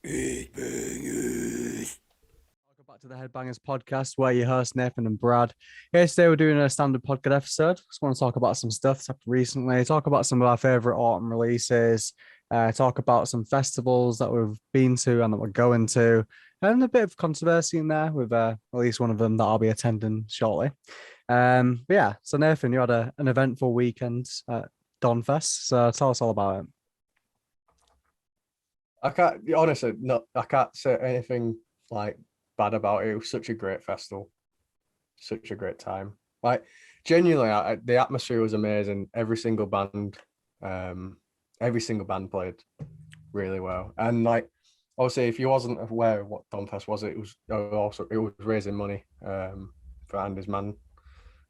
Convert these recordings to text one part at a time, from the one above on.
Welcome back to the Headbangers podcast, where your hosts Nathan and Brad. Here today, we're doing a standard podcast episode. Just want to talk about some stuff that's happened recently, talk about some of our favorite autumn releases, talk about some festivals that we've been to and that we're going to, and a bit of controversy in there with at least one of them that I'll be attending shortly. But yeah, so Nathan, you had an eventful weekend at Donfest, so tell us all about it. I can't honestly, no, I can't say anything like bad about it. It was such a great festival, such a great time. Like genuinely, the atmosphere was amazing. Every single band played really well. And like, obviously, if you wasn't aware of what Donfest was, it was raising money for Andy's Man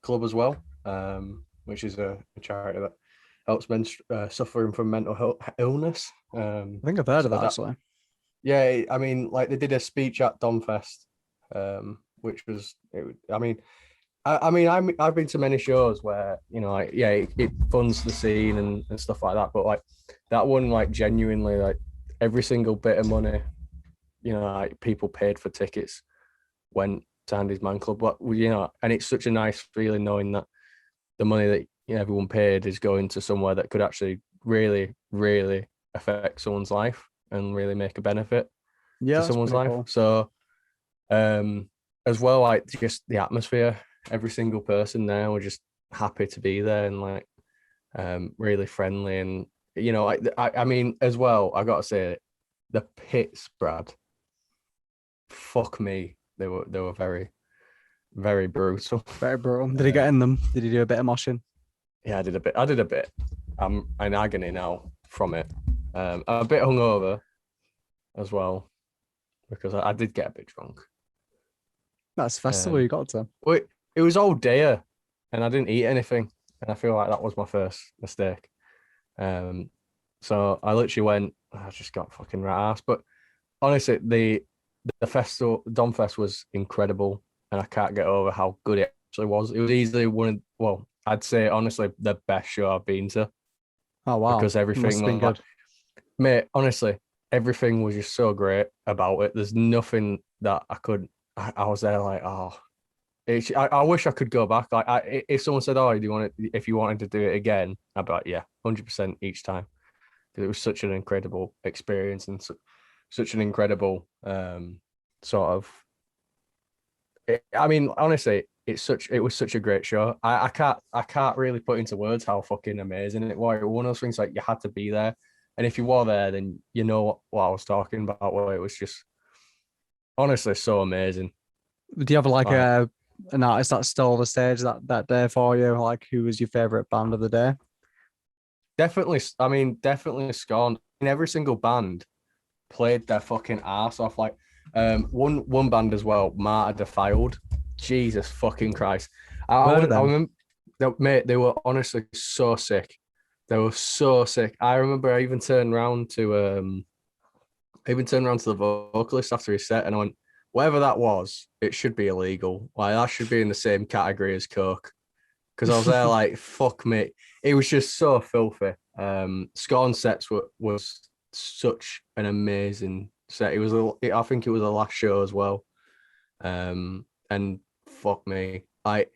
Club as well, which is a charity that helps men suffering from mental illness. I think I've heard of that actually. Yeah, I mean, like they did a speech at Donfest, which was, I've been to many shows where, you know, like, yeah, it funds the scene and stuff like that. But like that one, like genuinely, like every single bit of money, you know, like people paid for tickets went to Andy's Man Club. But, you know, and it's such a nice feeling knowing that the money that, you know, everyone paid is going to somewhere that could actually really, really affect someone's life and really make a benefit to someone's life. Cool. So as well, like just the atmosphere, every single person there were just happy to be there and like really friendly. And, you know, I mean, as well, I gotta say, the pits, Brad, fuck me, they were very, very brutal. Very brutal. Did he get in them? Did he do a bit of moshing? Yeah, I did a bit. I'm in agony now from it. I'm a bit hungover as well because I did get a bit drunk. That's festival you got to. Well, it was all day and I didn't eat anything, and I feel like that was my first mistake. So I literally went. I just got fucking rat ass. But honestly, the festival, Donfest, was incredible, and I can't get over how good it actually was. It was easily I'd say honestly the best show I've been to. Oh wow! Because everything was good. Mate, honestly, everything was just so great about it. There's nothing that I was there like, oh, I wish I could go back. Like, if someone said, oh, if you wanted to do it again, I'd be like, yeah, 100% each time. Because it was such an incredible experience and such an incredible sort of. I mean, honestly, it was such a great show. I can't really put into words how fucking amazing it was. One of those things, like, you had to be there, and if you were there, then you know what I was talking about. Well, it was just honestly so amazing. Do you have like an artist that stole the stage that day for you? Like, who was your favorite band of the day? Definitely Scorn. Every single band played their fucking ass off. Like one band as well, Martyr Defiled. Jesus fucking Christ. I remember, mate, they were honestly so sick. They were so sick. I remember I even turned around to the vocalist after his set and I went, whatever that was, it should be illegal. Like, that should be in the same category as coke. Because I was there like, fuck me. It was just so filthy. Scorn sets was such an amazing set. I think it was the last show as well. And fuck me, like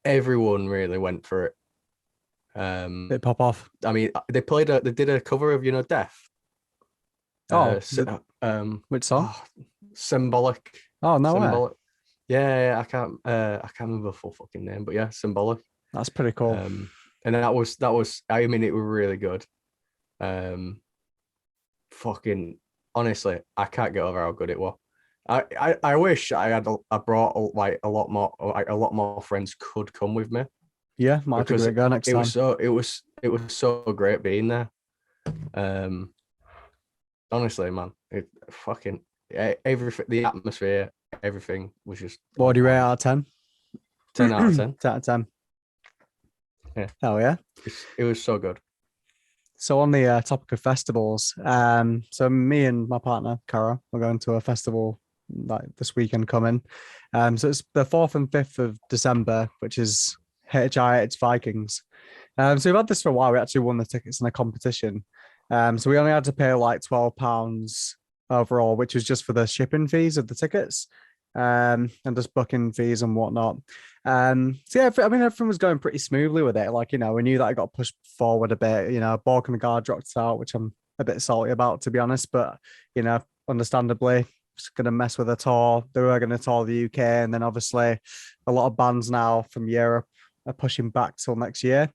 everyone really went for it. They pop off. I mean, they did a cover of, you know, Death. Which song? Symbolic. Oh no Symbolic. way. Yeah, I can't remember the full fucking name, but yeah, Symbolic. That's pretty cool. And that was. I mean, it was really good. Fucking honestly, I can't get over how good it was. I wish I brought like a lot more friends could come with me. Yeah, might be great go next time. It was so great being there. Honestly, man, it fucking everything, the atmosphere, everything was just. What do you rate out of 10? 10 out of 10. 10 out of 10. Yeah. Oh yeah. It was so good. So on the topic of festivals, so me and my partner Cara, we're going to a festival like this weekend coming. So it's the 4th and 5th of December, which is it's Vikings. So we've had this for a while. We actually won the tickets in a competition. So we only had to pay like £12 overall, which was just for the shipping fees of the tickets, and just booking fees and whatnot. So yeah, I mean, everything was going pretty smoothly with it. Like, we knew that it got pushed forward a bit. Borg and the guard dropped out, which I'm a bit salty about, to be honest. But understandably, it's going to mess with the tour. They were going to tour the UK, and then obviously a lot of bands now from Europe are pushing back till next year.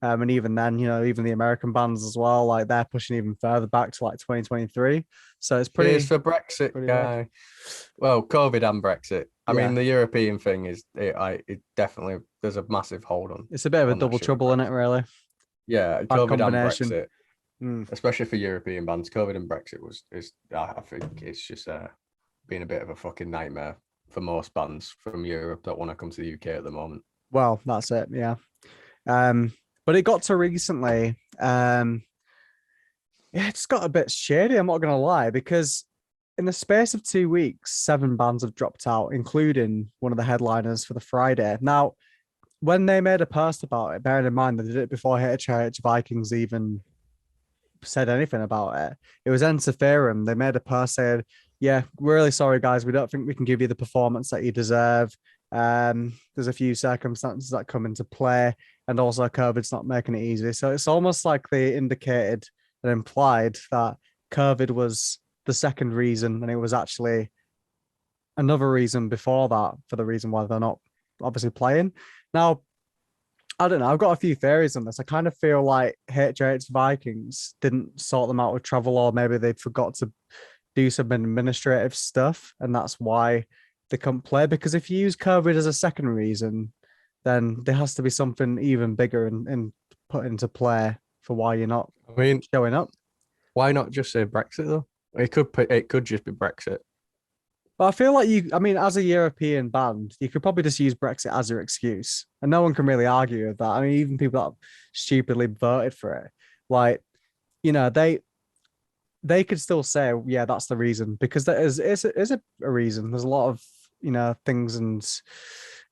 And even then, even the American bands as well, like they're pushing even further back to like 2023. So it's pretty. Cheers for Brexit, guy. Well, COVID and Brexit. I mean, the European thing is it definitely, there's a massive hold on. It's a bit of a double trouble in it, really. Yeah, Bad COVID combination. and Brexit, especially for European bands. COVID and Brexit I think it's just being a bit of a fucking nightmare for most bands from Europe that want to come to the UK at the moment. Well, that's it, yeah. But it got to recently, it just got a bit shady, I'm not going to lie, because in the space of 2 weeks, 7 bands have dropped out, including one of the headliners for the Friday. Now, when they made a post about it, bearing in mind they did it before HH Vikings even said anything about it, it was Ensiferum. They made a post saying, yeah, we're really sorry, guys. We don't think we can give you the performance that you deserve. There's a few circumstances that come into play, and also COVID's not making it easy. So it's almost like they indicated and implied that COVID was the second reason, and it was actually another reason before that for the reason why they're not obviously playing. Now, I don't know. I've got a few theories on this. I kind of feel like HH Vikings didn't sort them out with travel, or maybe they forgot to do some administrative stuff, and that's why they couldn't play. Because if you use COVID as a second reason, then there has to be something even bigger and put into play for why you're not showing up. Why not just say Brexit though? It could just be Brexit. But I feel like as a European band, you could probably just use Brexit as your excuse, and no one can really argue with that. I mean, even people that stupidly voted for it, like, they could still say, yeah, that's the reason, because there is a reason. There's a lot of things and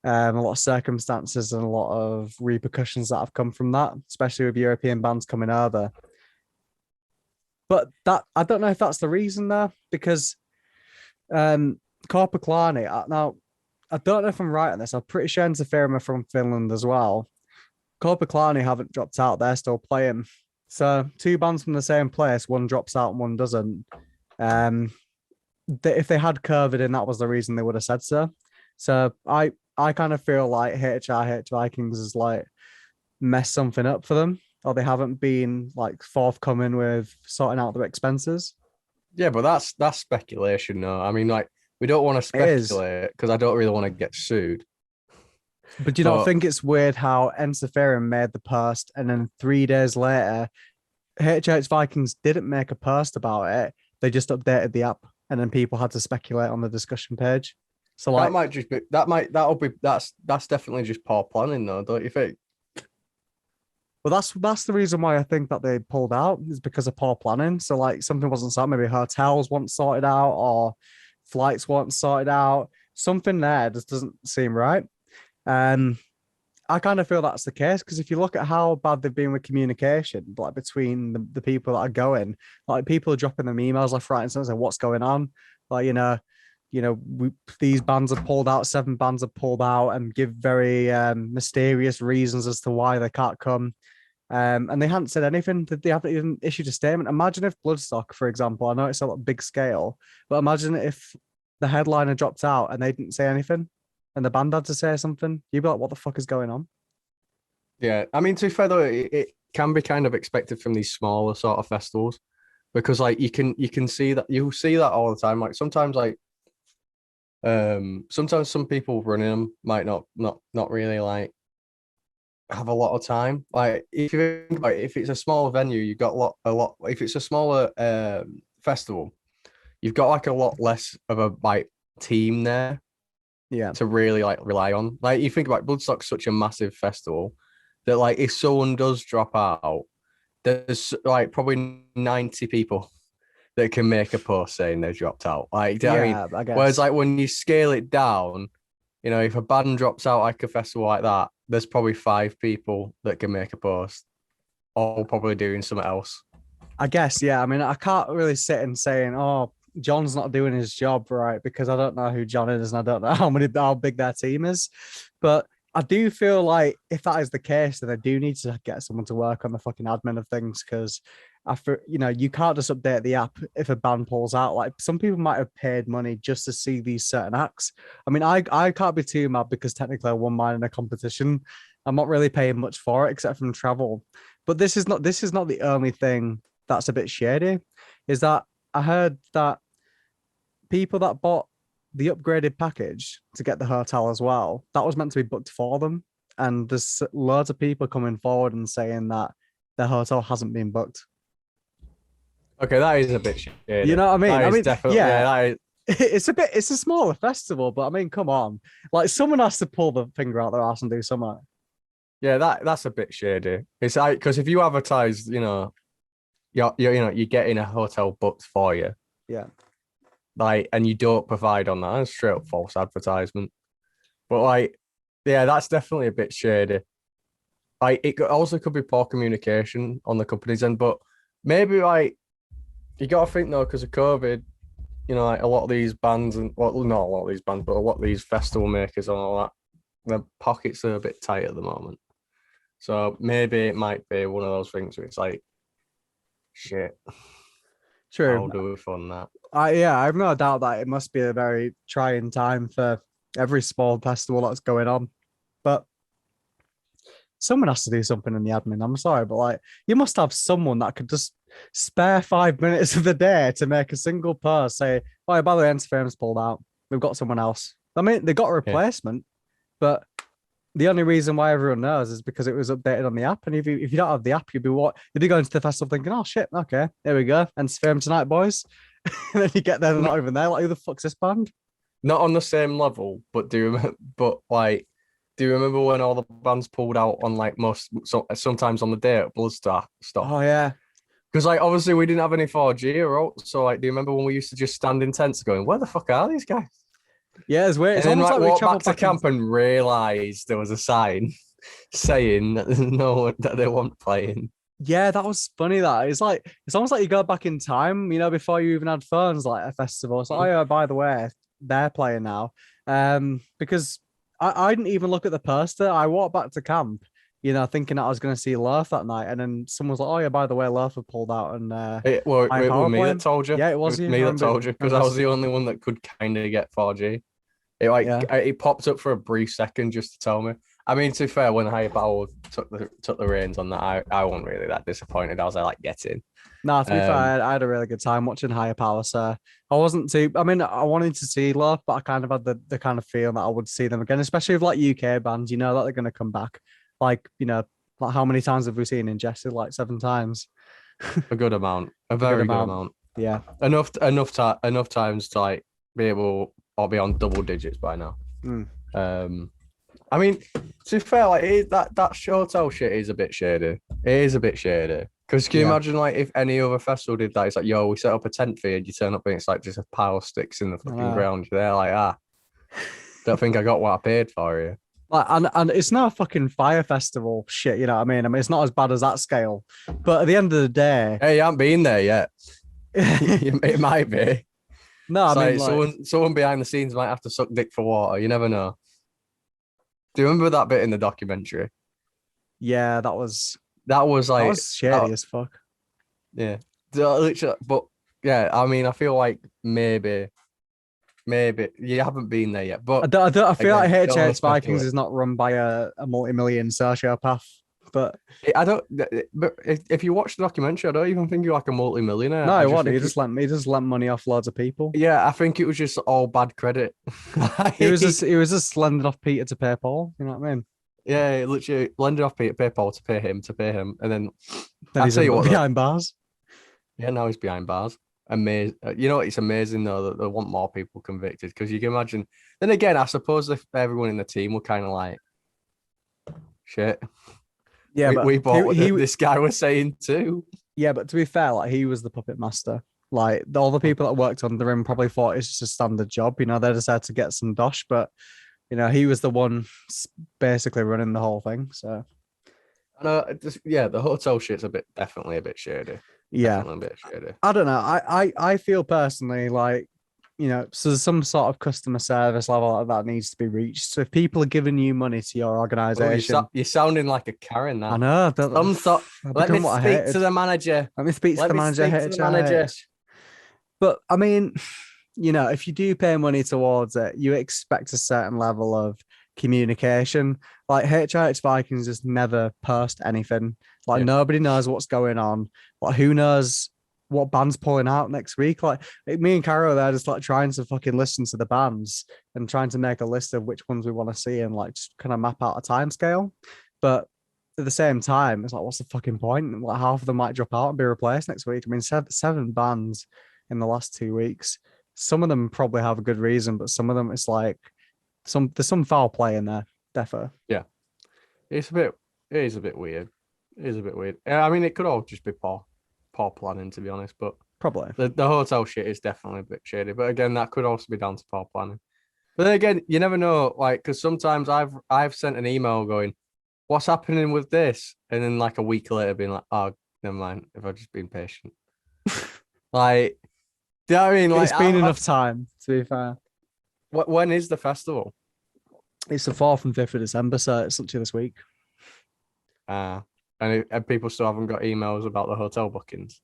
a lot of circumstances and a lot of repercussions that have come from that, especially with European bands coming over. But that, I don't know if that's the reason there, because Korpiklaani, now I don't know if I'm right on this. I'm pretty sure Ensiferum are from Finland as well. Korpiklaani haven't dropped out; they're still playing. So 2 bands from the same place, one drops out and one doesn't. If they had COVID and that was the reason, they would have said so. So I kind of feel like HH Vikings has like messed something up for them, or they haven't been like forthcoming with sorting out their expenses. Yeah, but that's speculation. No, I mean, like, we don't want to speculate because I don't really want to get sued. But do you not think it's weird how Ensiferum made the post, and then 3 days later, HH Vikings didn't make a post about it. They just updated the app, and then people had to speculate on the discussion page. So like, that's definitely just poor planning, though, don't you think? Well, that's the reason why I think that they pulled out, is because of poor planning. So like, something wasn't sorted. Maybe hotels weren't sorted out, or flights weren't sorted out. Something there just doesn't seem right. I kind of feel that's the case, because if you look at how bad they've been with communication, like between the people that are going, like people are dropping them emails left, right, and center saying what's going on. Like, these bands have pulled out, 7 bands have pulled out, and give very mysterious reasons as to why they can't come. And they hadn't said anything. They haven't even issued a statement. Imagine if Bloodstock, for example, I know it's a big scale, but imagine if the headliner dropped out and they didn't say anything, and the band had to say something. You'd be like, what the fuck is going on? Yeah, I mean, to be fair though, it can be kind of expected from these smaller sort of festivals, because like you can see that all the time. Like sometimes sometimes some people running them might not really like have a lot of time. Like if you think about it, if it's a smaller venue, you've got a lot. If it's a smaller festival, you've got like a lot less of a like team there, yeah, to really like rely on. Like you think about Bloodstock's such a massive festival that like if someone does drop out, there's like probably 90 people that can make a post saying they dropped out. Like, do you know what I mean? I guess. Whereas like when you scale it down, if a band drops out like a festival like that, there's probably 5 people that can make a post, all probably doing something else. I guess, yeah. I mean, I can't really sit and saying, oh, John's not doing his job right, because I don't know who John is and I don't know how big their team is. But I do feel like if that is the case, then I do need to get someone to work on the fucking admin of things, because after, you can't just update the app if a band pulls out. Like, some people might have paid money just to see these certain acts. I mean, I can't be too mad because technically I won mine in a competition. I'm not really paying much for it except from travel. But this is not the only thing that's a bit shady. Is that I heard that people that bought the upgraded package to get the hotel as well, that was meant to be booked for them. And there's loads of people coming forward and saying that their hotel hasn't been booked. Okay, that is a bit shady. You know what I mean? That I is mean, definitely, yeah, that is, it's a smaller festival, but I mean, come on, like, someone has to pull the finger out their ass and do something. yeah, that's a bit shady. It's like, because if you advertise, you're getting a hotel booked for you, Yeah, like, and you don't provide on that, that's straight up false advertisement. But like, yeah, that's definitely a bit shady. Like, also could be poor communication on the company's end, but maybe like you got to think though, because of COVID, like a lot of these bands and, well, not a lot of these bands, but a lot of these festival makers and all that, their pockets are a bit tight at the moment. So maybe it might be one of those things where it's like, shit, how true. do we fund that? I have no doubt that it must be a very trying time for every small festival that's going on. But someone has to do something in the admin. I'm sorry, but like, you must have someone that could just spare 5 minutes of the day to make a single post say, "Oh, by the way, Instagram's pulled out. We've got someone else." I mean, they got a Yeah. replacement, but the only reason why everyone knows is because it was updated on the app. And if you don't have the app, you'd be going to the festival thinking, "Oh shit, okay, there we go, Instagram tonight, boys." And then you get there, they're not even there. Like, who the fuck's this band? Not on the same level, but do you remember when all the bands pulled out on like sometimes on the day at Bloodstock stuff? Oh yeah, Because like obviously we didn't have any 4G or so like, do you remember when we used to just stand in tents going, where the fuck are these guys? yeah. It's weird. And It's then almost like like we walk back traveled to back camp and realised there was a sign saying that there's no one that they weren't playing. Yeah, that was funny. That it's almost like you go back in time, before you even had phones, like a festival. So, oh yeah, by the way, they're playing now. Because I didn't even look at the poster. I walked back to camp, thinking that I was going to see Loaf that night, and then someone was like, "Oh yeah, by the way, Loaf have pulled out." And It was me that told you. Yeah, it It was was you. me I that told you because I remember. was the only one that could kind of get 4G. Yeah. It popped up for a brief second just to tell me. I mean, to be fair, when Higher Power took the reins on that, I wasn't really that disappointed. I was like, get in. No, to be fair, I had a really good time watching Higher Power. So I wasn't too. I mean, I wanted to see Love, but I kind of had the kind of feeling that I would see them again, especially with like UK bands. You know that they're going to come back. Like, like how many times have we seen Ingested? Like 7 times. A good amount, a Good very good amount. amount. Yeah. Enough times to like be able or be on double digits by now. I mean, to be fair, like that hotel shit is a bit shady. It is a bit shady. Because can you imagine like if any other festival did that? It's like, yo, we set up a tent for you, and you turn up and it's like just a pile of sticks in the fucking ground. You're there like, don't think I got what I paid for you. Like, and it's not a fucking fire festival shit, you know what I mean? I mean, it's not as bad as that scale. But at the end of the day, Hey, you haven't been there yet. It might be. No, It's I mean, someone behind the scenes might have to suck dick for water. You never know. Do you remember that bit in the documentary? Yeah, that was like shady as fuck. Yeah, literally, but yeah, I mean, I feel like maybe you haven't been there yet. But I feel like HH Vikings speculate. is not run by a multi-million sociopath. But I don't. But if you watch the documentary, I don't even think you're like a multi-millionaire. No, he wasn't. He just lent money off loads of people. Yeah, I think it was just all bad credit. he was just lending off Peter to pay Paul. You know what I mean? Yeah, literally lended off Peter, pay Paul to pay him, and then he's behind bars. Yeah, now he's behind bars. Amazing. It's amazing though that they want more people convicted, because you can imagine. Then again, I suppose if everyone in the team were kind of like, shit. Yeah, we bought what this guy was saying too. Yeah, but to be fair, like, he was the puppet master. Like, all the people that worked under him probably thought it's just a standard job. They just had to get some dosh, but he was the one basically running the whole thing. So, the hotel shit's definitely a bit shady. Yeah. Definitely a bit shady. I don't know. I feel personally like, so there's some sort of customer service level that needs to be reached. So if people are giving you money to your Oh, organization, you're sounding like a Karen I now. know that Some sort. I've Let me become what I speak to hated. the manager. Let me speak to Let the me manager, speak to the manager. HIH. But I mean, if you do pay money towards it, you expect a certain level of communication. Like HIH Vikings just never post anything. Like Yeah. nobody knows what's going on. Like who knows what band's pulling out next week? Like me and Caro, they're just like trying to fucking listen to the bands and trying to make a list of which ones we want to see and like just kind of map out a time scale. But at the same time, it's like, what's the fucking point? Like half of them might drop out and be replaced next week. I mean, seven bands in the last 2 weeks. Some of them probably have a good reason, but some of them it's like there's some foul play in there, defo. Yeah. It is a bit weird. It is a bit weird. I mean, it could all just be poor planning, to be honest, but Probably. the hotel shit is definitely a bit shady. But again, that could also be down to poor planning. But then again, you never know, like, because sometimes I've sent an email going, "What's happening with this?" And then like a week later, being like, "Oh, never mind. If I've just been patient." Like, do you know what I mean? Like, It's been enough time, to be fair. when is the festival? It's the 4th and 5th of December, so it's literally this week. And people still haven't got emails about the hotel bookings.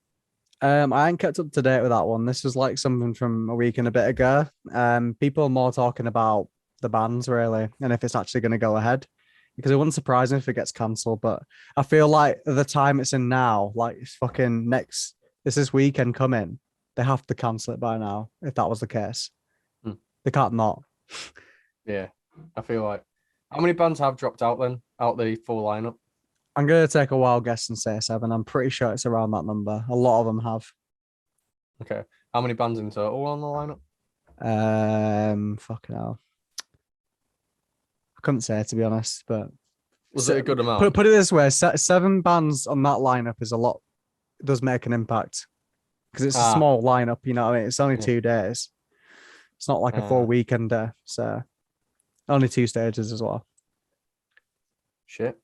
I ain't kept up to date with that one. This was like something from a week and a bit ago. People are more talking about the bands really, and if it's actually going to go ahead, because it wouldn't surprise me if it gets cancelled. But I feel like the time it's in now, like it's fucking this weekend coming, they have to cancel it by now. If that was the case, they can't not. Yeah, I feel like how many bands have dropped out then out the full lineup? I'm gonna take a wild guess and say 7. I'm pretty sure it's around that number. A lot of them have. Okay, how many bands in total on the lineup? Fucking hell. I couldn't say to be honest, but Was it a good amount? Put it this way: 7 bands on that lineup is a lot. It does make an impact because it's a small lineup. You know what I mean? It's only 2 days. It's not like a full weekender. So only 2 stages as well. Shit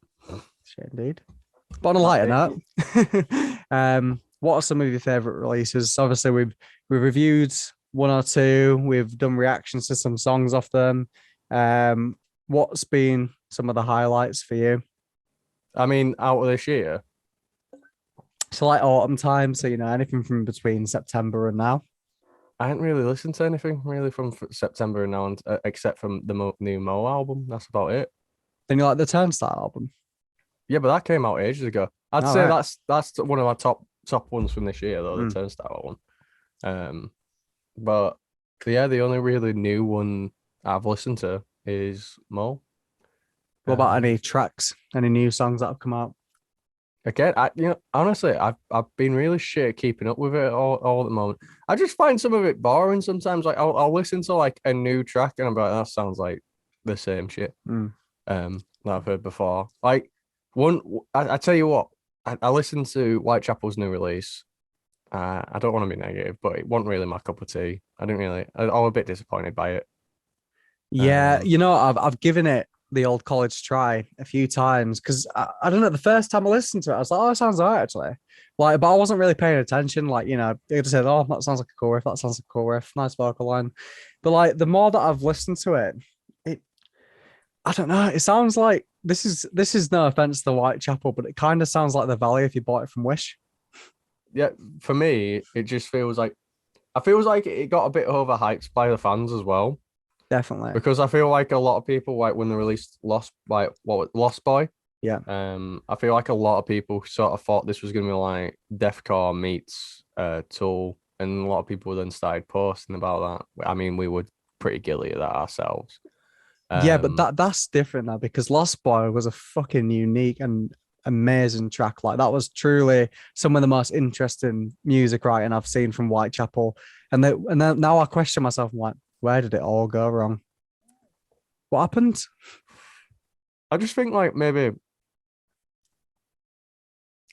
indeed. But on a lighter note, what are some of your favorite releases? Obviously, we've reviewed 1 or 2. We've done reactions to some songs off them. What's been some of the highlights for you? I mean, out of this year. So like autumn time, so anything from between September and now. I haven't really listened to anything really from September and now, except from the new Mo album. That's about it. Then you like the Turnstile album? Yeah, but that came out ages ago. I'd say right. that's one of my top ones from this year, though, the Turnstile one. But yeah, the only really new one I've listened to is Mo. What about any tracks, any new songs that have come out? Again, honestly, I've been really shit at keeping up with it all at the moment. I just find some of it boring sometimes. Like I'll listen to like a new track and I'm like, that sounds like the same shit that I've heard before. Like I tell you what, I listened to Whitechapel's new release. I don't want to be negative, but it wasn't really my cup of tea. I was a bit disappointed by it. Yeah, I've given it the old college try a few times because I don't know. The first time I listened to it, I was like, "Oh, it sounds alright actually." Like, but I wasn't really paying attention. Like, they just said, "Oh, that sounds like a cool riff. That sounds like a cool riff. Nice vocal line." But like, the more that I've listened to it, I don't know. It sounds like this is no offense to Whitechapel, but it kind of sounds like The Valley if you bought it from Wish. Yeah, for me, it just feels like it got a bit overhyped by the fans as well. Definitely. Because I feel like a lot of people, like when they released Lost Boy. Yeah. I feel like a lot of people sort of thought this was gonna be like deathcore meets Tool, and a lot of people then started posting about that. I mean, we were pretty guilty of that ourselves. Yeah, but that's different now because Lost Boy was a fucking unique and amazing track. Like that was truly some of the most interesting music writing I've seen from Whitechapel. And then now I question myself, I'm like, where did it all go wrong? What happened? I just think like maybe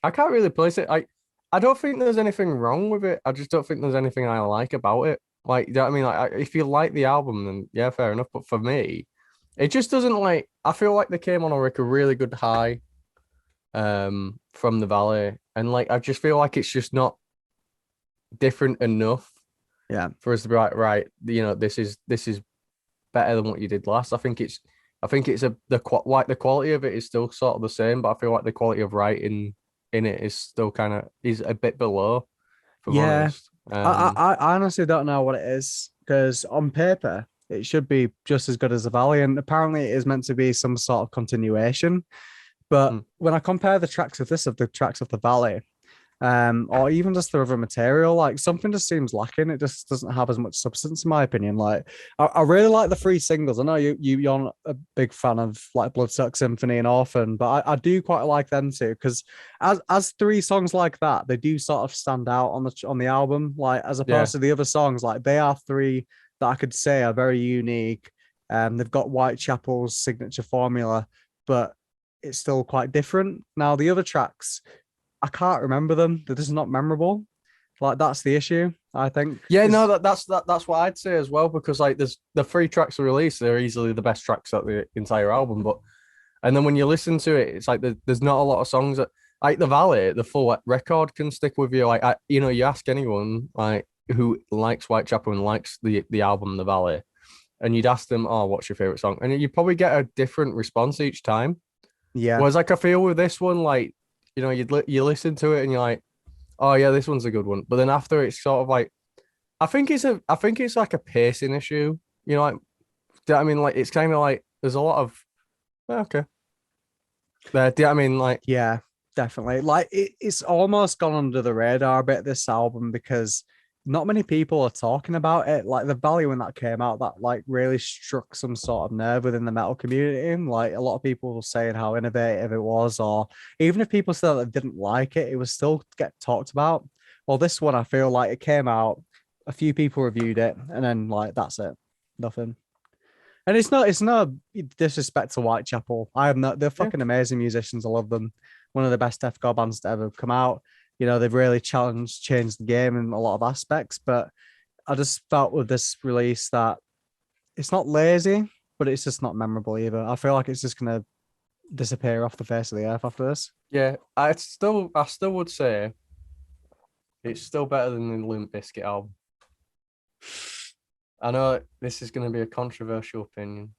I can't really place it. I don't think there's anything wrong with it. I just don't think there's anything I like about it. Like, you know what I mean? Like, if you like the album, then yeah, fair enough. But for me, it just doesn't like. I feel like they came on a really good high, from the Valley, and like I just feel like it's just not different enough Yeah. for us to be like, right, you know, this is better than what you did last. I think it's the quality of it is still sort of the same, but I feel like the quality of writing in it is still is a bit below, if I'm Yeah. honest. I honestly don't know what it is because on paper it should be just as good as the Valley, and apparently it is meant to be some sort of continuation. But mm, when I compare the tracks of this of the tracks of the Valley, or even just the other material, like something just seems lacking. It just doesn't have as much substance, in my opinion. Like I really like the three singles. I know you're not a big fan of like Bloodsuck Symphony and Orphan, but I do quite like them too because as three songs like that, they do sort of stand out on the album. Like as yeah, opposed to the other songs, like they are three that I could say are very unique. They've got Whitechapel's signature formula, but it's still quite different. Now the other tracks I can't remember them. They're just not memorable. Like that's the issue. I think yeah. No, is that's what I'd say as well because like there's the three tracks released, they're easily the best tracks of the entire album. But and then when you listen to it, it's like there's not a lot of songs that like the Valley, the full record can stick with you. Like you know, you ask anyone like who likes Whitechapel and likes the album The Valley, and you'd ask them, "Oh, what's your favorite song?" And you probably get a different response each time. yeah, Whereas like I feel with this one, like you know, you listen to it and you're like, "Oh yeah, this one's a good one," but then after it's sort of like I think it's like a pacing issue. You know, like I mean, like it's kind of like there's a lot of okay. There, do you know what I mean? Like, yeah, definitely. Like it's almost gone under the radar a bit this album because not many people are talking about it. Like the Valley when that came out, that like really struck some sort of nerve within the metal community. And like a lot of people were saying how innovative it was, or even if people said that they didn't like it, it was still get talked about. Well, this one I feel like it came out, a few people reviewed it, and then like that's it, nothing. And it's no disrespect to Whitechapel. I am not. They're yeah. fucking amazing musicians. I love them. One of the best deathcore bands to ever come out. You know, they've really changed the game in a lot of aspects. But I just felt with this release that it's not lazy, but it's just not memorable either. I feel like it's just gonna disappear off the face of the earth after this. Yeah, I still would say it's still better than the Limp Bizkit album. I know this is going to be a controversial opinion,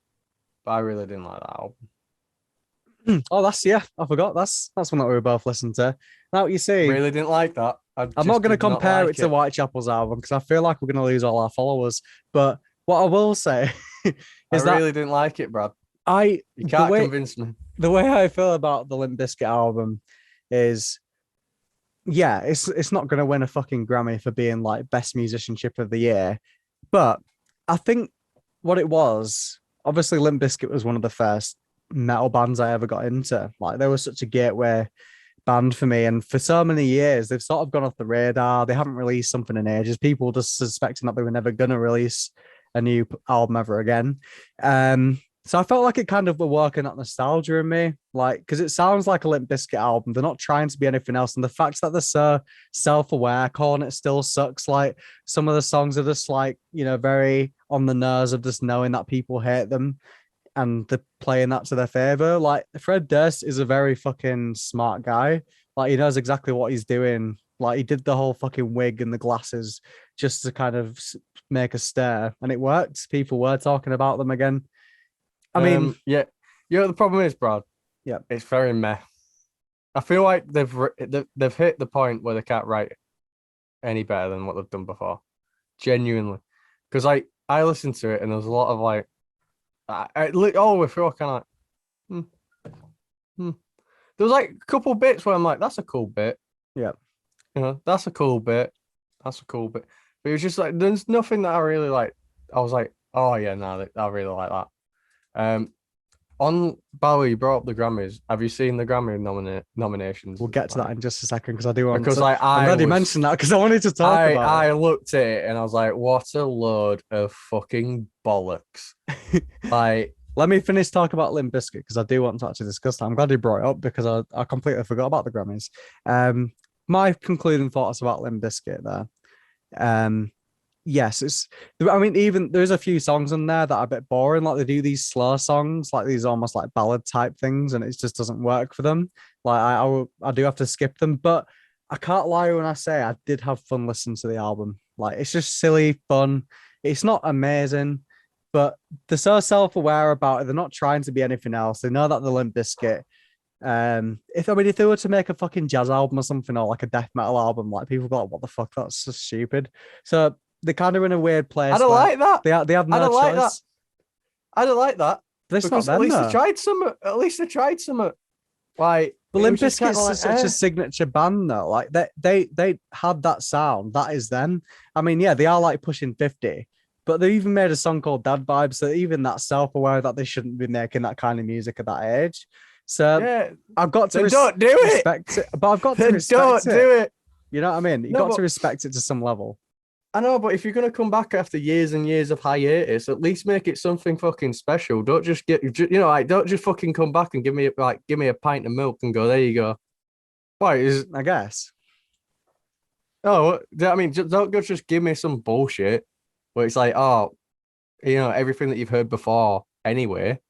but I really didn't like that album. Oh, that's yeah. I forgot. That's one that we were both listening to. Now what you see, Really didn't like that. I I'm not just going to did not compare it like to it. Whitechapel's album because I feel like we're going to lose all our followers. But what I will say I is that really didn't like it, Brad. I You can't convince me. the way I feel about the Limp Bizkit album is yeah, it's not going to win a fucking Grammy for being like best musicianship of the year, but I think what it was, obviously Limp Bizkit was one of the first metal bands I ever got into. Like they were such a gateway band for me, and for so many years they've sort of gone off the radar. They haven't released something in ages. People just suspecting that they were never going to release a new album ever again. So I felt like it kind of were working that nostalgia in me, like because it sounds like a Limp Bizkit album. They're not trying to be anything else, and the fact that they're so self-aware, calling it still sucks. Like some of the songs are just like very on the nose of just knowing that people hate them, and they're playing that to their favor. Like Fred Durst is a very fucking smart guy. Like he knows exactly what he's doing. Like he did the whole fucking wig and the glasses just to kind of make a stir, and it worked. People were talking about them again. I mean, Yeah, you know the problem is, Brad. yeah, It's very meh. I feel like they've hit the point where they can't write any better than what they've done before. Genuinely, because I listened to it and there was a lot of like, all we feel kind of like, hmm. There was like a couple bits where I'm like, that's a cool bit. yeah, You know, that's a cool bit. That's a cool bit. But it was just like there's nothing that I really like. I was like, oh yeah, no, I really like that. On Bowie, you brought up the Grammys. Have you seen the Grammy nominations? we'll get to that in just a second because I do want Because to. I'm glad you mentioned that because I wanted to talk about I looked at it and I was like, what a load of fucking bollocks. it. Like, Let me finish talking about Limp Bizkit because I do want to actually discuss that. I'm glad you brought it up because I completely forgot about the Grammys. My concluding thoughts about Limp Bizkit there. Yes, it's. I mean, even there's a few songs in there that are a bit boring. Like they do these slow songs, like these almost like ballad type things, and it just doesn't work for them. Like I do have to skip them, but I can't lie when I say I did have fun listening to the album. Like it's just silly fun. It's not amazing, but they're so self-aware about it. They're not trying to be anything else. They know that the Limp Bizkit. If they were to make a fucking jazz album or something, or like a death metal album, like people go, like, what the fuck? That's so stupid. So they're kind of in a weird place I don't where like that. they have I no don't like that. choice. I don't like that. But it's not Because them at least though. they tried some. At least they tried some. Like The it Limp was just kinda Bizkit's like, such a signature band though. Like they had that sound. That is them. I mean, yeah, they are like pushing 50, but they even made a song called Dad Vibes. So even that self-aware that they shouldn't be making that kind of music at that age. So yeah. I've got to Don't do it. respect it, but I've got to Then respect don't it. do it. You know what I mean? You No, got but- to respect it to some level. I know, but if you're gonna come back after years and years of hiatus, at least make it something fucking special. Don't just like don't just fucking come back and give me a pint of milk and go, there you go. Why I guess. oh, I mean, don't just give me some bullshit where it's like, oh, everything that you've heard before anyway.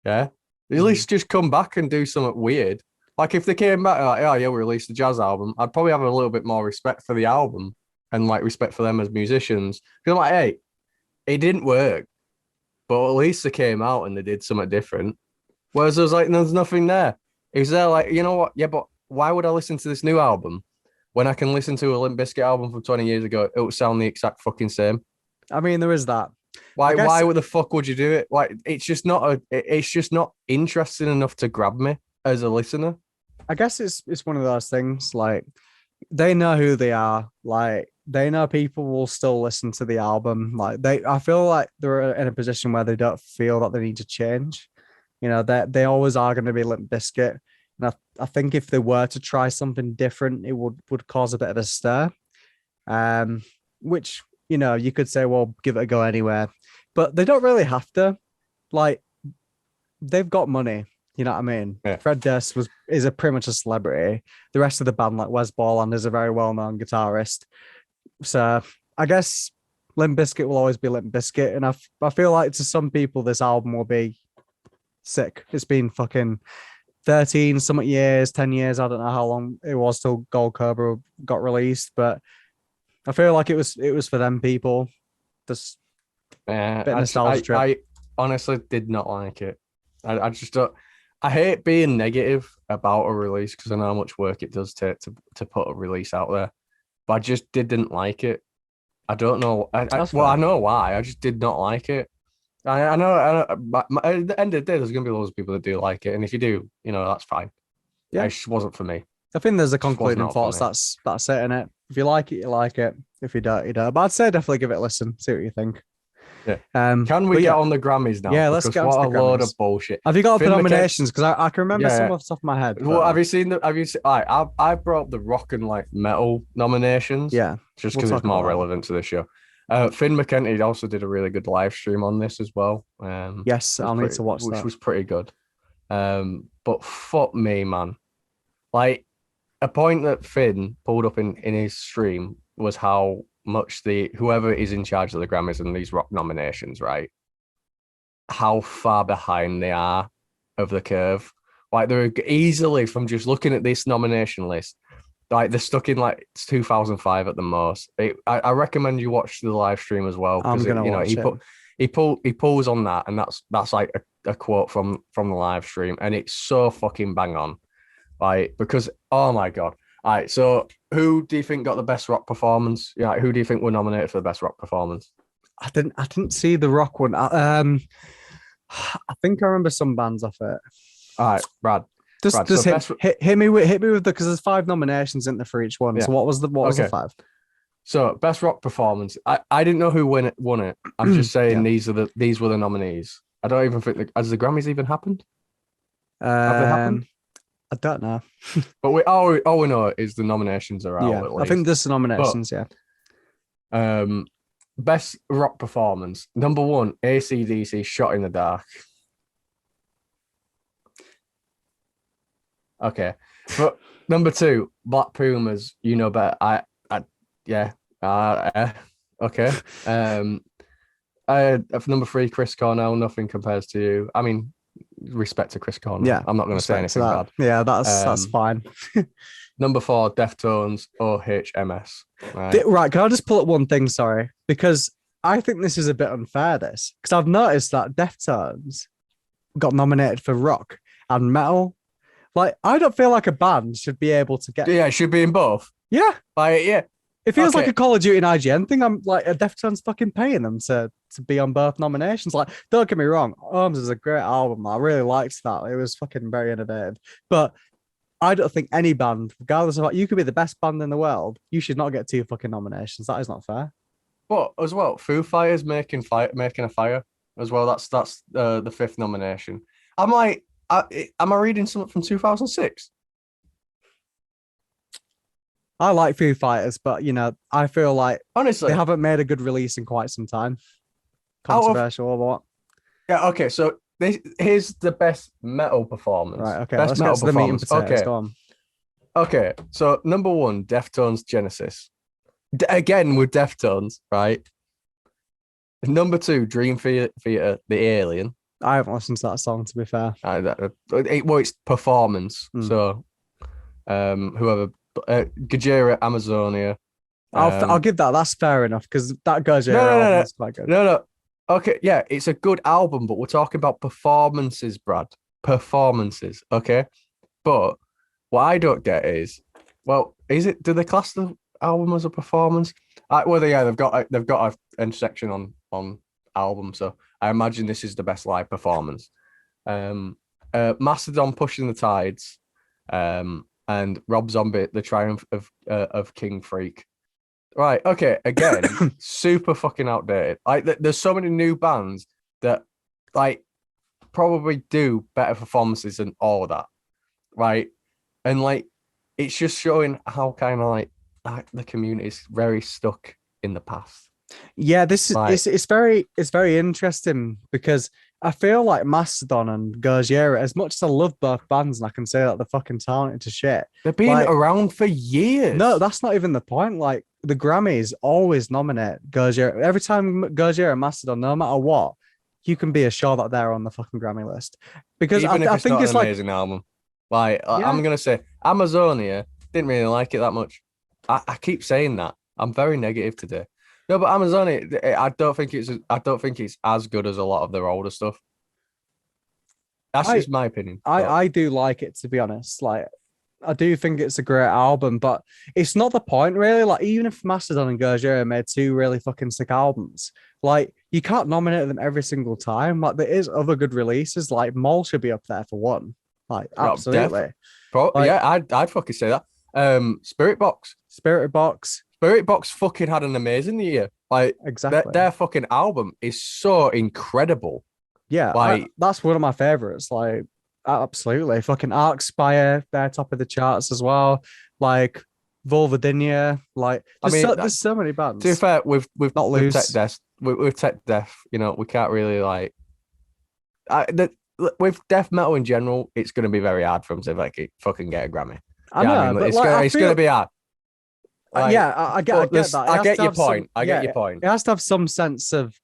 Yeah, at least just come back and do something weird. Like if they came back, like, oh yeah, we released a jazz album, I'd probably have a little bit more respect for the album and like respect for them as musicians. Because I'm like, hey, it didn't work, but at least they came out and they did something different. Whereas there's nothing there. Is there like, you know what? Yeah, but why would I listen to this new album when I can listen to a Limp Bizkit album from 20 years ago? It would sound the exact fucking same. I mean, there is that. Why? guess- Why the fuck would you do it? Like, it's just not interesting enough to grab me as a listener. I guess it's one of those things. Like they know who they are. Like they know people will still listen to the album. Like I feel like they're in a position where they don't feel that they need to change. You know, they always are going to be Limp Bizkit. And I think if they were to try something different, it would cause a bit of a stir. Which, you could say, well, give it a go anywhere. But they don't really have to. Like, they've got money. You know what I mean? Yeah. Fred Durst is pretty much a celebrity. The rest of the band, like Wes Borland, is a very well-known guitarist. So I guess Limp Bizkit will always be Limp Bizkit. And I feel like to some people, this album will be sick. It's been fucking 13 something years, 10 years. I don't know how long it was till Gold Cobra got released, but I feel like it was for them people. This bit nostalgia trip. I honestly did not like it. I just don't. I hate being negative about a release because I know how much work it does take to put a release out there, but I just didn't like it. I don't know. I know why. I just did not like it. I know. But at the end of the day, there's going to be loads of people that do like it, and if you do, that's fine. Yeah, it just wasn't for me. I think there's a Just was concluding not thoughts. for That's it, innit? If you like it, you like it. If you don't, you don't. But I'd say definitely give it a listen. See what you think. Yeah. Can we get on the Grammys now? Yeah, let's because get on what the a load Grammys. of bullshit. Have you got Finn the nominations? Because I can remember some off the top of my head. Well, have you seen? I brought up the rock and like metal nominations. Yeah, just because it's more relevant to the show. Finn McKenty also did a really good live stream on this as well. Yes, I'll need to watch that. Which was pretty good. But fuck me, man. Like a point that Finn pulled up in his stream was how much whoever is in charge of the Grammys and these rock nominations, right? How far behind they are of the curve. Like they're easily, from just looking at this nomination list, like they're stuck in like 2005 at the most. I recommend you watch the live stream as well. I'm gonna watch it. He pulls on that, and that's like a quote from the live stream, and it's so fucking bang on. Like, because oh my god. All right, so who do you think got the best rock performance? Yeah, who do you think were nominated for the best rock performance? I didn't see the rock one. I think I remember some bands off it. All right, Brad. Hit me with because there's 5 nominations in there for each one. Yeah. So what was the 5? So best rock performance. I didn't know who won it. I'm just saying these were the nominees. I don't even think has the Grammys even happened? Have they happened? I don't know. But all we know is the nominations are out. Yeah, at least. I think there's the nominations. Best rock performance. Number 1, AC/DC, Shot in the Dark. Okay, but number 2, Black Pumas, You Know Better. Okay. For number 3, Chris Cornell, Nothing Compares to You. I mean, respect to Chris Cornell. Yeah, I'm not going to say anything bad. Yeah, that's Um, fine. Number 4, Deftones, OHMS. Right. Right, can I just pull up one thing? Sorry, because I think this is a bit unfair. This because I've noticed that Deftones got nominated for rock and metal. Like, I don't feel like a band should be able to get. Yeah, it should be in both. Yeah, Yeah. it feels Okay. like a Call of Duty and IGN thing. I'm like, a Deftones fucking paying them to be on both nominations. Like, don't get me wrong, Arms is a great album. I really liked that. It was fucking very innovative. But I don't think any band, regardless of what, you could be the best band in the world, you should not get 2 fucking nominations. That is not fair. But as well, Foo Fighters making a fire as well. That's the 5th nomination. I'm like, am I reading something from 2006? I like Foo Fighters, but I feel like Honestly, they haven't made a good release in quite some time. Controversial or what? Yeah. Okay. So here's the best metal performance. Right. Okay. Best Let's metal get to the meat and performance. potatoes. Okay. Go on. Okay. So number 1, Deftones Genesis. Again with Deftones, right? Number 2, Dream Theater, The Alien. I haven't listened to that song, to be fair. It's performance. So, whoever, Gajera, Amazonia. I'll give that. That's fair enough because that goes. No. That's quite good. No. Okay, yeah, it's a good album, but we're talking about performances, Brad. Performances, okay? But what I don't get is, well, do they class the album as a performance? They've got a end section on album, so I imagine this is the best live performance. Mastodon, Pushing the Tides, and Rob Zombie, The Triumph of King Freak. Right, okay, again, super fucking outdated. Like, there's so many new bands that, like, probably do better performances than all of that, right? And, like, it's just showing how kind of, like, the community is very stuck in the past. Yeah, this is it's very interesting because I feel like Mastodon and Gojira, as much as I love both bands and I can say that they're fucking talented to shit, they've been around for years. No, that's not even the point. Like, the Grammys always nominate Gojira. Every time Gojira and Mastodon, no matter what, you can be assured that they're on the fucking Grammy list. Because even if I it's think not it's an amazing album. Like, I'm gonna say Amazonia, didn't really like it that much. I keep saying that. I'm very negative today. No, but Amazonia, I don't think it's as good as a lot of their older stuff. That's just my opinion. I do like it, to be honest. Like, I do think it's a great album, but it's not the point, really. Like, even if Mastodon and Gojira made 2 really fucking sick albums, like, you can't nominate them every single time. Like, there is other good releases. Like, Mole should be up there for one. Like, absolutely. I'd fucking say that. Spirit Box fucking had an amazing year. Like, exactly. Their fucking album is so incredible. Yeah, like, that's one of my favorites. Like, absolutely. Fucking Arcspire, they're top of the charts as well. Like, Vulvodynia. Like, there's so many bands. To be fair, with not with loose. Tech Death, we can't really, like, with death metal in general, it's going to be very hard for them to, like, fucking get a Grammy. I know, but it's going to be hard. Like, I get that. I get your point. I get your point. It has to have some sense of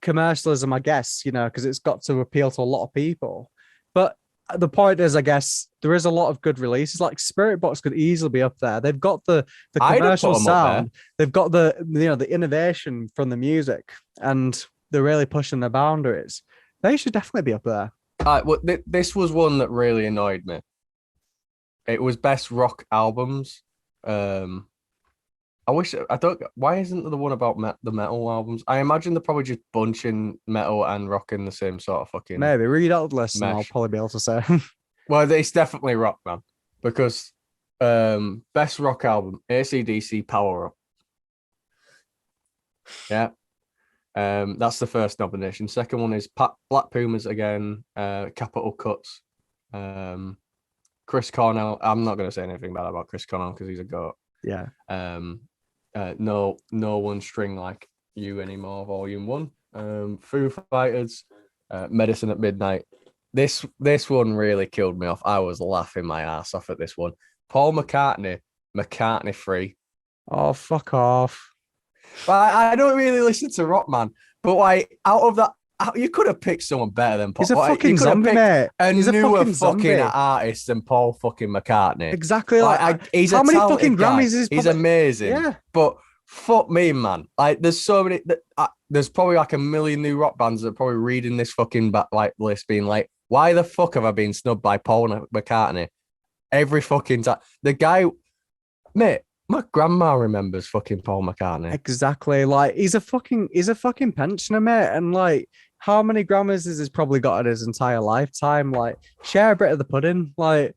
commercialism, I guess, because it's got to appeal to a lot of people. But the point is, I guess, there is a lot of good releases. Like, Spirit Box could easily be up there. They've got the commercial sound. They've got the innovation from the music, and they're really pushing the boundaries. They should definitely be up there. Well, this was one that really annoyed me. It was best rock albums. Why isn't there the one about the metal albums? I imagine they're probably just bunching metal and rock in the same sort of fucking. Maybe read out the list and I'll probably be able to say. Well, it's definitely rock, man, because best rock album, AC/DC Power Up. Yeah. That's the first nomination. Second one is Black Pumas again, Capital Cuts. Chris Cornell. I'm not going to say anything bad about Chris Cornell because he's a goat. Yeah. No One String Like You Anymore, Volume 1. Foo Fighters, Medicine at Midnight. This one really killed me off. I was laughing my ass off at this one. Paul McCartney, McCartney Free. Oh, fuck off. But I don't really listen to rock, man. But, like, out of that you could have picked someone better than Paul. He's a Like, you fucking could have zombie, picked mate. a He's a newer fucking fucking zombie. artist than Paul fucking McCartney. Exactly. He's how a many fucking talented guy. Grammys is He's probably? amazing. Yeah, But fuck me, man. Like, there's so many. There's probably like a million new rock bands that are probably reading this fucking list, being like, "Why the fuck have I been snubbed by Paul McCartney every fucking time?" The guy, mate. My grandma remembers fucking Paul McCartney. exactly. Like he's a fucking pensioner, mate. And like, how many Grammys has he probably got in his entire lifetime? Like, share a bit of the pudding. Like,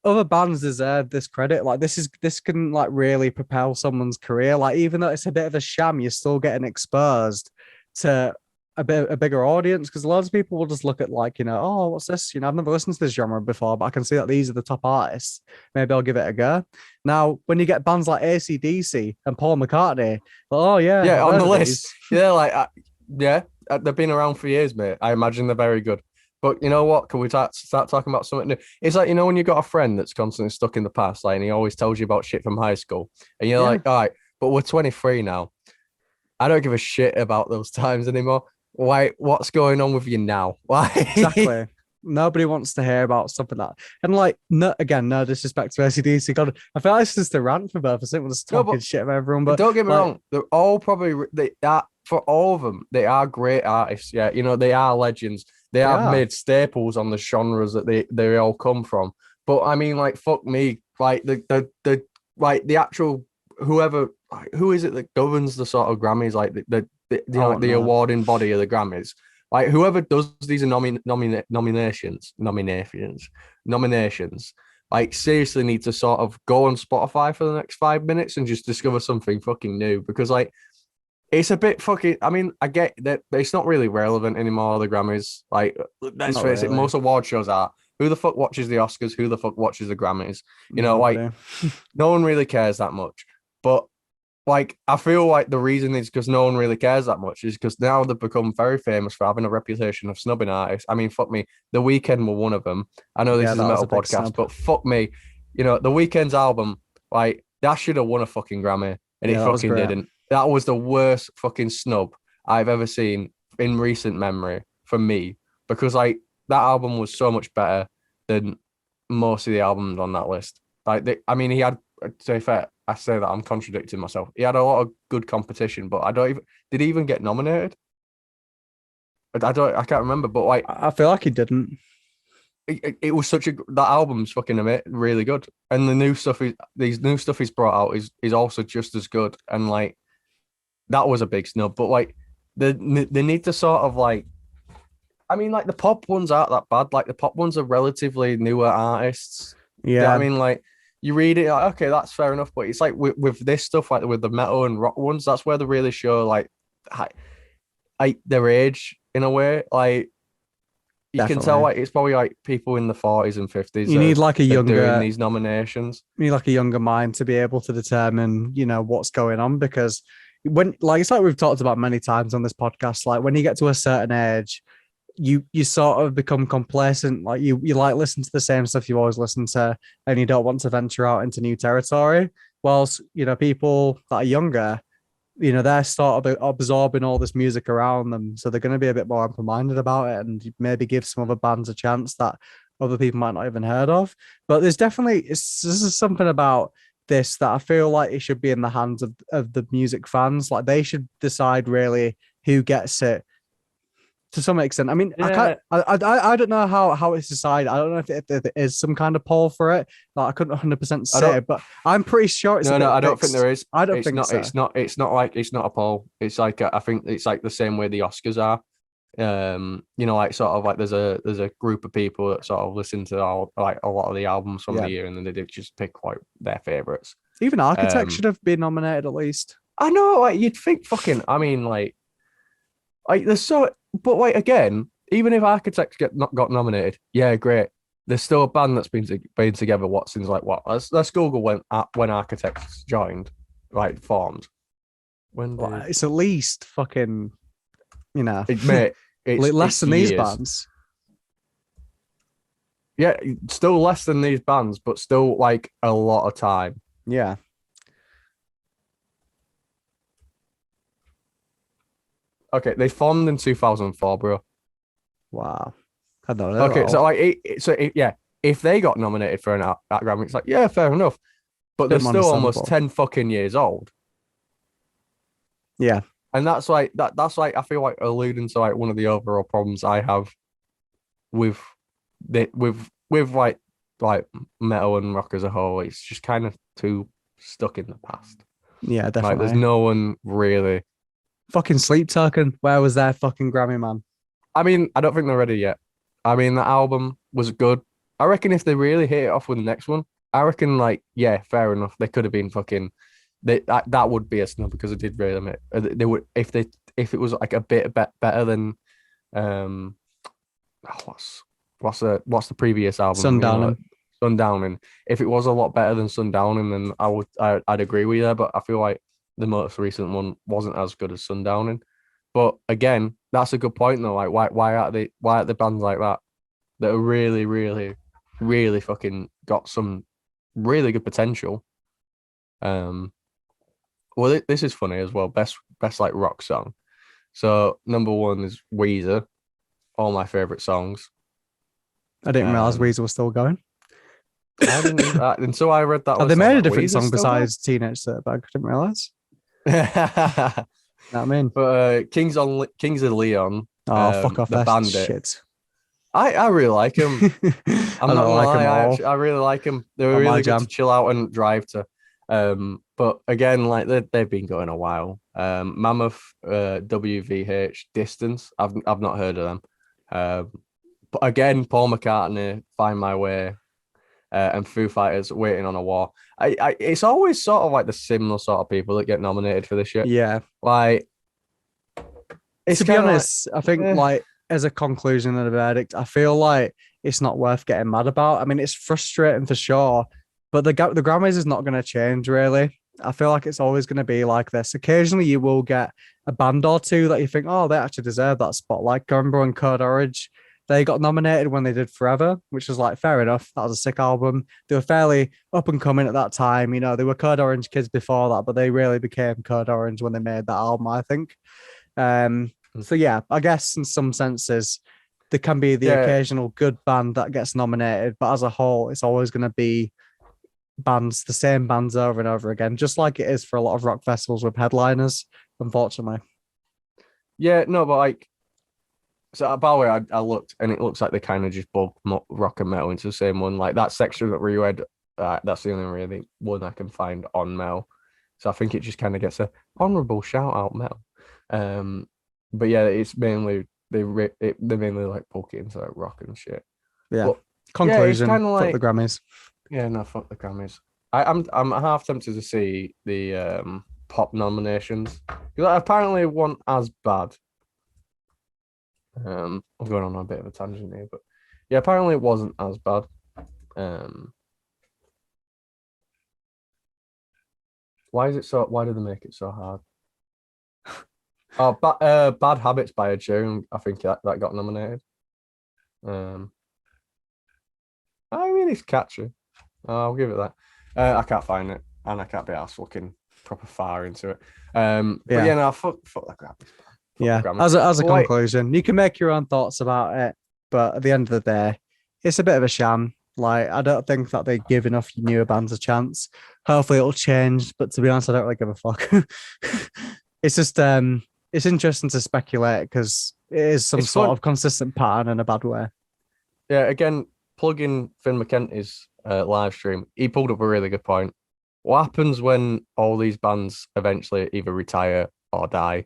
other bands deserve this credit. Like, this can like really propel someone's career. Like, even though it's a bit of a sham, you're still getting exposed to a bigger audience, because lots of people will just look at like, oh, what's this? I've never listened to this genre before, but I can see that these are the top artists. Maybe I'll give it a go. Now, when you get bands like AC/DC and Paul McCartney, oh yeah, Yeah, I've on heard the of list. these. Yeah, they've been around for years, mate. I imagine they're very good. But you know what? Can we start talking about something new? It's like, when you've got a friend that's constantly stuck in the past, like, and he always tells you about shit from high school, and you're Yeah. like, all right, but we're 23 now. I don't give a shit about those times anymore. Why? What's going on with you now? Why? Exactly. Nobody wants to hear about stuff like that. And like, no disrespect to AC/DC. God, I feel like it's just a rant for both. I think we're just No, talking but shit about everyone. But don't get me like, wrong, they're all probably they are for all of them. They are great artists. Yeah, they are legends. They have yeah, made staples on the genres that they all come from. But I mean, like, fuck me, like the like the actual who is it that governs the sort of Grammys, like the awarding body of the Grammys. Like, whoever does these nominations, like, seriously need to sort of go on Spotify for the next 5 minutes and just discover something fucking new, because like, it's a bit fucking. I mean, I get that it's not really relevant anymore, the Grammys. Like, let's not face it, really. most award shows are. Who the fuck watches the Oscars? Who the fuck watches the Grammys? Like, Nobody. no one really cares that much. But like, I feel like the reason is because no one really cares that much is because now they've become very famous for having a reputation of snubbing artists. I mean, fuck me, The Weeknd were one of them. I know this Yeah, is a that was metal a big podcast, snub. but fuck me, The Weeknd's album, like, that should have won a fucking Grammy, and it Yeah, that was fucking great. didn't. That was the worst fucking snub I've ever seen in recent memory for me, because like, that album was so much better than most of the albums on that list. Like, I mean, he had, to be fair, I say that I'm contradicting myself. He had a lot of good competition, but did he even get nominated? I can't remember, but like, I feel like he didn't. it was that album's fucking amazing, really good, and the new stuff these new stuff he's brought out is also just as good, and like, that was a big snub. But like, they need to sort of like, I mean, like, the pop ones aren't that bad. Like, the pop ones are relatively newer artists. Yeah, I mean, like, you read it, like, okay, that's fair enough. But it's like with this stuff, like with the metal and rock ones, that's where they really show like their age in a way. Like, you can tell, definitely. like, it's probably like people in the 40s and 50s You need like a that are doing younger, these nominations. mind to be able to determine, what's going on. Because when, like, it's like we've talked about many times on this podcast, like when you get to a certain age, you sort of become complacent. Like, you like listen to the same stuff you always listen to, and you don't want to venture out into new territory. Whilst people that are younger, they're sort of absorbing all this music around them, so they're going to be a bit more open-minded about it, and maybe give some other bands a chance that other people might not even heard of. But there's definitely this is something about this that I feel like it should be in the hands of the music fans. Like, they should decide really who gets it to some extent. I mean, I Yeah. can't. I don't know how it's decided. I don't know if there is some kind of poll for it. Like, I couldn't 100% say, but I'm pretty sure it's No, a bit I don't fixed. think there is. I don't It's think not. so. It's not like, it's not a poll. It's like, I think it's like the same way the Oscars are. Like, sort of like, there's a group of people that sort of listen to like a lot of the albums from Yeah. the year, and then they did just pick like their favorites. Even Architect Um, should have been nominated at least. I know, like, you'd think fucking. I mean, like there's so, but like, again, even if Architects got nominated, yeah, great. There's still a band that's been together since like what? Let's Google when Architects joined, like, formed. When did It's at least fucking, mate? less It's than these years. bands. Yeah, still less than these bands, but still like a lot of time. Yeah. Okay, they formed in 2004, bro. Wow. I don't know Okay, that so all. yeah, if they got nominated for an at Grammy, it's like, yeah, fair enough. But they're Bit more still almost understandable. 10 fucking years old. Yeah. And that's like I feel like alluding to like one of the overall problems I have with with like metal and rock as a whole. It's just kind of too stuck in the past. Yeah, Like there's definitely. no one really. Fucking Sleep Token. Where was their fucking Grammy, man? I mean, I don't think they're ready yet. I mean, the album was good. I reckon if they really hit it off with the next one, I reckon like yeah, fair enough. They could have been fucking. That would be a snub because they did really make. They would if it was like a bit better than um what's the previous album? Sundowning. Sundowning. If it was a lot better than Sundowning, then I'd agree with you there. But I feel like the most recent one wasn't as good as Sundowning. But again, that's a good point though. Like why aren't the bands like that are really, really, really fucking got some really good potential? Um well this is funny as well. Best like rock song. So number one is Weezer, all my favorite songs. I didn't realize Um Weezer was still going. I didn't either. Until I read that Have they list, I was made a like, different Weezer's song still going? besides Teenage Dirtbag? I didn't realize. You know what I mean? But Kings of Leon, Oh, fuck off. the That's Bandit. shit. I really like him. I I'm not don't gonna like lie, them all. I really like him. They're Not my really good to jam. chill out and drive to. But again, like they've been going a while. Mammoth, WVH, Distance. I've not heard of them. But again, Paul McCartney, Find My Way, and Foo Fighters, Waiting on a War. It's always sort of like the similar sort of people that get nominated for this shit. Yeah. Like it's To be kind of like, honest, I think eh, like as a conclusion and a verdict, I feel like it's not worth getting mad about. I mean, it's frustrating for sure, but the Grammys is not going to change really. I feel like it's always going to be like this. Occasionally, you will get a band or two that you think, oh, they actually deserve that spot. Like I remember when Code Orange, they got nominated when they did Forever, which was like fair enough. That was a sick album. They were fairly up and coming at that time. You know, they were Code Orange kids before that, but they really became Code Orange when they made that album, I think. So yeah, I guess in some senses there can be the yeah, occasional good band that gets nominated, but as a whole, it's always going to be bands, the same bands over and over again, just like it is for a lot of rock festivals with headliners, unfortunately. yeah, no, but like, so by the way, I looked and it looks like they kind of just bumped rock and metal into the same one. Like that section that we read, that's the only really one I can find on metal. So I think it just kind of gets a honorable shout out metal. Um, but yeah, it's mainly they mainly like poke it into like rock and shit. Yeah. But yeah, it's Conclusion, kind of fuck the like Grammys. yeah, no, fuck the Grammys. I'm half tempted to see the pop nominations because apparently it wasn't as bad. I'm going on a bit of a tangent here, but yeah, apparently it wasn't as bad. Um, why is it so? Why did they make it so hard? Oh, Bad Habits by Ed Sheeran. I think that got nominated. Um, I mean, it's catchy. I'll give it that. I can't find it, and I can't be asked looking proper far into it. But Yeah. yeah, no, fuck the Grammys. Fuck the Yeah. Grammys. As a But like, conclusion, you can make your own thoughts about it, but at the end of the day, it's a bit of a sham. Like, I don't think that they give enough newer bands a chance. Hopefully it'll change, but to be honest, I don't really give a fuck. It's just it's interesting to speculate because it is some it's sort fun. of consistent pattern in a bad way. Yeah, again, plug in Finn McKenty's live stream. He pulled up a really good point. What happens when all these bands eventually either retire or die?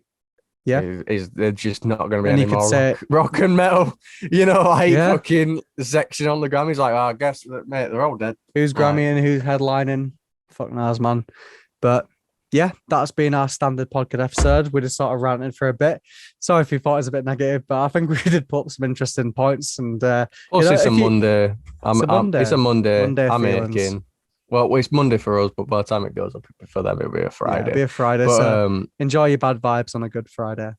Yeah. Is there just not going to be And any you could more say, rock and metal? You know, like yeah, fucking section on the Grammys. Like, oh, I guess that mate, they're all dead. who's Like, Grammy and who's headlining? Fuck knows, man. But yeah, that's been our standard podcast episode. We just sort of ranted for a bit. Sorry if you thought it was a bit negative, but I think we did put up some interesting points. And plus it's a if you, Monday. it's a It's a Monday, Monday. Monday I'm feelings. aching. Well, it's Monday for us, but by the time it goes up for them, it'll be a Yeah, it'll Friday. be a Friday. But So enjoy your bad vibes on a good Friday.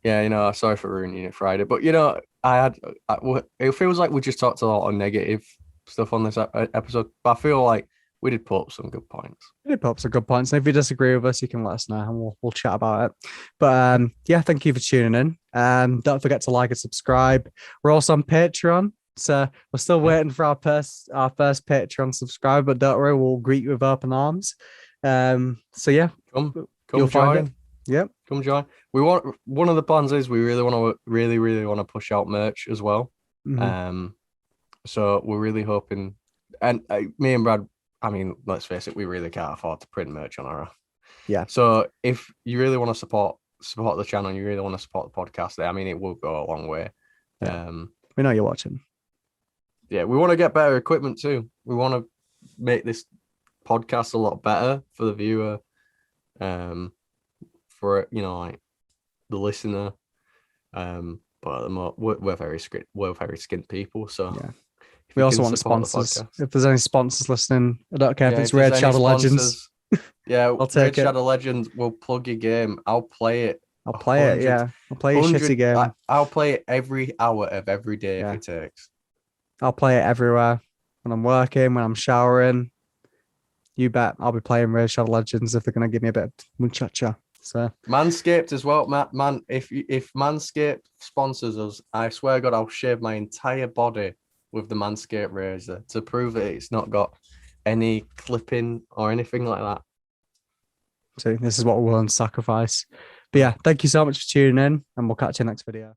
yeah, sorry for ruining it Friday, but it feels like we just talked a lot of negative stuff on this episode, but I feel like we did put up some good points. We did put up some good points. And if you disagree with us, you can let us know and we'll chat about it. But yeah, thank you for tuning in. Don't forget to like and subscribe. We're also on Patreon. So we're still waiting for our first Patreon subscriber, but don't worry, we'll greet you with open arms. So yeah, come you'll find join. it. Yep. Come join. We want one of the plans is we really want to push out merch as well. Mhm. So we're really hoping, and me and Brad, I mean, let's face it, we really can't afford to print merch on our own. Yeah. So if you really want to support the channel, you really want to support the podcast, I mean, it will go a long way. Yeah. We know you're watching. Yeah, we want to get better equipment too. We want to make this podcast a lot better for the viewer, for like the listener. But at the moment, we're very skint people, so yeah. We also want sponsors. If there's any sponsors listening, I don't care if it's Raid Raid Shadow Legends. Yeah, I'll take Raid Shadow Legends. We'll plug your game. I'll play it. I'll play it. Yeah, I'll play your shitty game. I'll play it every hour of every day if it takes. I'll play it everywhere. When I'm working, when I'm showering. You bet I'll be playing Raid Shadow Legends if they're gonna give me a bit of muchacha. So Manscaped as well, man. If Manscaped sponsors us, I swear to God, I'll shave my entire body with the Manscaped razor to prove that it's not got any clipping or anything like that. So this is what we're willing to sacrifice. But yeah, thank you so much for tuning in, and we'll catch you next video.